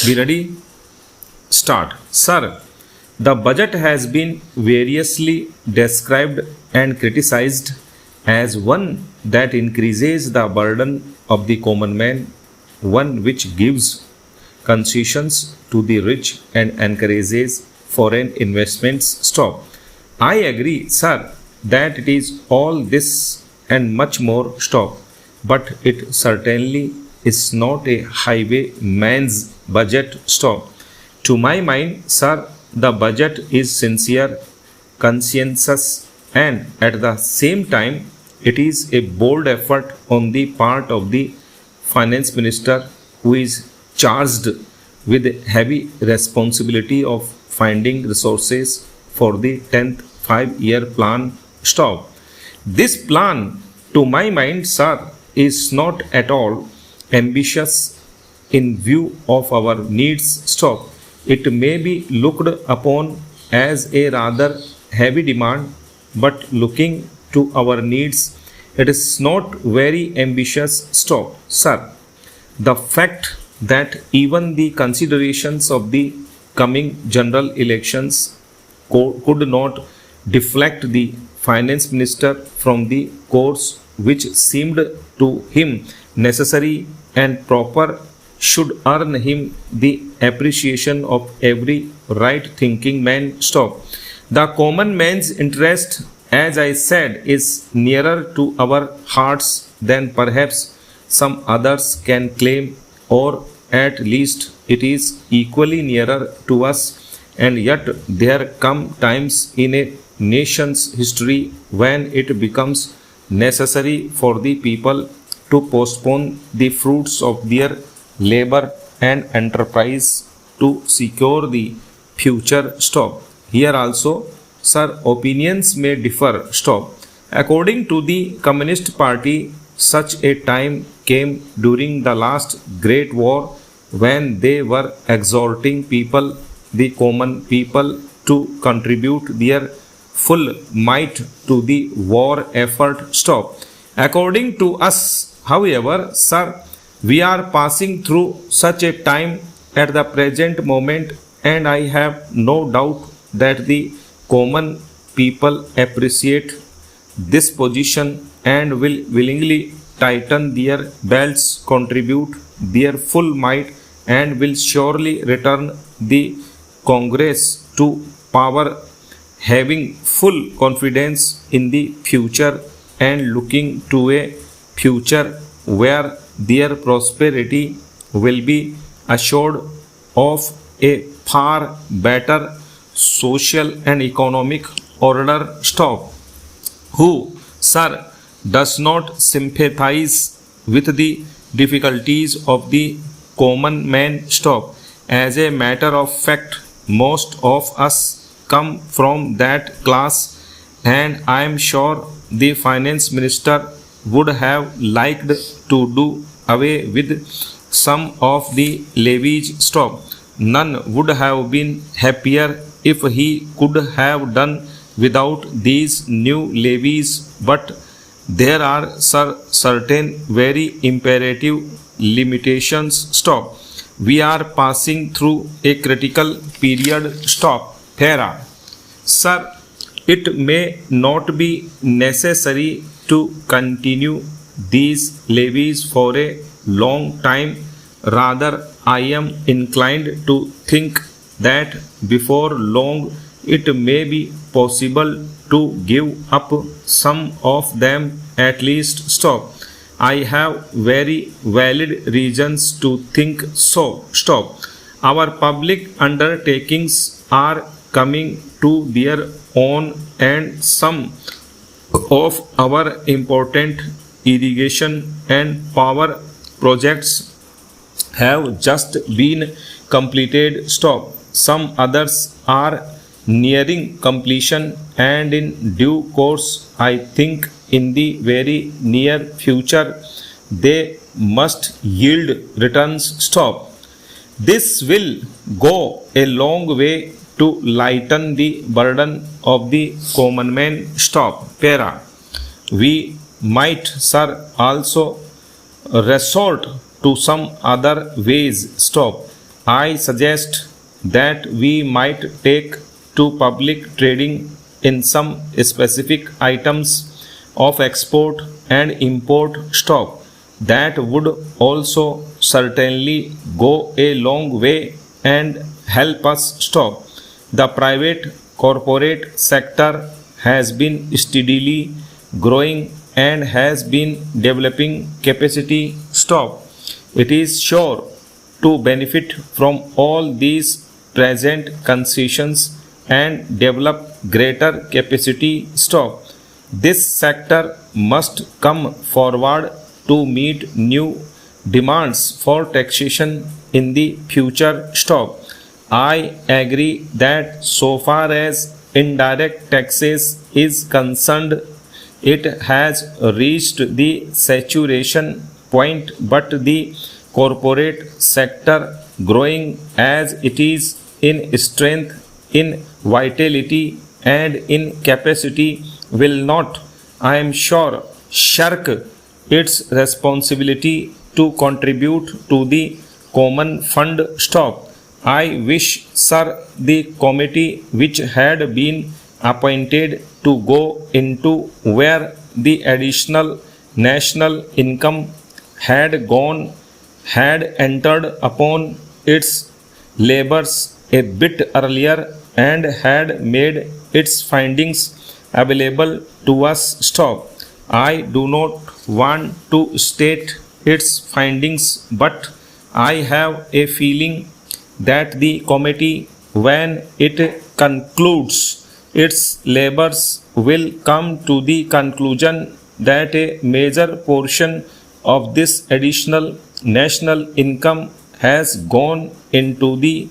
Be ready? Start. Sir, the budget has been variously described and criticized as one that increases the burden of the common man, one which gives concessions to the rich and encourages foreign investments. Stop. I agree, sir, that it is all this and much more. Stop. But it certainly is not a highwayman's budget. Stop. To my mind, sir, the budget is sincere, conscientious, and at the same time, it is a bold effort on the part of the finance minister who is charged with the heavy responsibility of finding resources for the 10th 5-year plan. Stop. This plan, to my mind, sir, is not at all ambitious in view of our needs. Stop. It may be looked upon as a rather heavy demand, but looking to our needs, it is not very ambitious. Stop. Sir, the fact that even the considerations of the coming general elections could not deflect the finance minister from the course which seemed to him necessary and proper should earn him the appreciation of every right thinking man. Stop. The common man's interest, as I said, is nearer to our hearts than perhaps some others can claim, or at least it is equally nearer to us. And yet there come times in a nation's history when it becomes necessary for the people to postpone the fruits of their labor and enterprise to secure the future. Stop. Here also, sir, opinions may differ. Stop. According to the Communist Party, such a time came during the last Great War when they were exhorting people, the common people, to contribute their full might to the war effort. Stop. According to us, however, sir, we are passing through such a time at the present moment, and I have no doubt that the common people appreciate this position and will willingly tighten their belts, contribute their full might, and will surely return the Congress to power, having full confidence in the future and looking to a future where their prosperity will be assured of a far better social and economic order. Stop. Who, sir, does not sympathize with the difficulties of the common man? Stop. As a matter of fact, most of us come from that class, and I am sure the finance minister would have liked to do away with some of the levies. Stop. None would have been happier if he could have done without these new levies, but there are certain very imperative limitations. Stop. We are passing through a critical period. Stop. Para. Sir, it may not be necessary to continue these levies for a long time. Rather, I am inclined to think that before long it may be possible to give up some of them at least. Stop. I have very valid reasons to think so. Stop. Our public undertakings are coming to their own, and some of our important irrigation and power projects have just been completed. Stop. Some others are nearing completion, and in due course, I think in the very near future, they must yield returns. Stop. This will go a long way to lighten the burden of the common man. Stop. Para. We might, sir, also resort to some other ways. Stop. I suggest that we might take to public trading in some specific items of export and import stock. That would also certainly go a long way and help us stop. The private corporate sector has been steadily growing and has been developing capacity stock. It is sure to benefit from all these present concessions and develop greater capacity stock. This sector must come forward to meet new demands for taxation in the future stock. I agree that so far as indirect taxes is concerned, it has reached the saturation point, but the corporate sector, growing as it is in strength, in vitality, and in capacity, will not, I am sure, shirk its responsibility to contribute to the common fund stock. I wish, sir, the committee which had been appointed to go into where the additional national income had gone had entered upon its labors a bit earlier and had made its findings available to us stock. I do not want to state its findings, but I have a feeling that the committee, when it concludes its labors, will come to the conclusion that a major portion of this additional national income has gone into the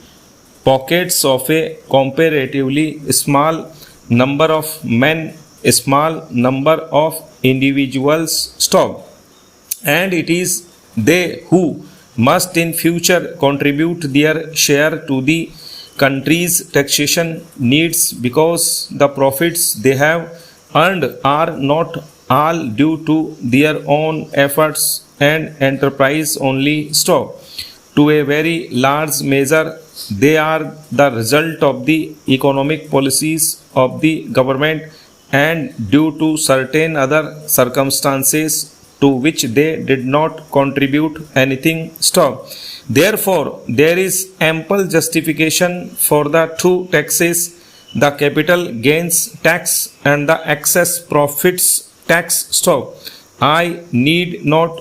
pockets of a comparatively small number of men, a small number of individuals stock, and it is they who must in future contribute their share to the country's taxation needs, because the profits they have earned are not all due to their own efforts and enterprise only stock. To a very large measure, they are the result of the economic policies of the government and due to certain other circumstances to which they did not contribute anything stock. Therefore, there is ample justification for the two taxes, the capital gains tax and the excess profits tax stock. I need not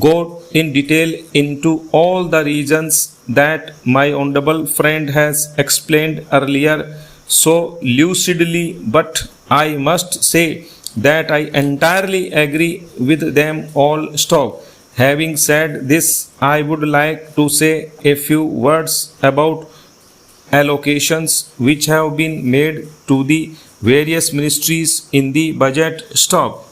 go in detail into all the reasons that my honorable friend has explained earlier so lucidly, but I must say that I entirely agree with them all stock. Having said this, I would like to say a few words about allocations which have been made to the various ministries in the budget stock.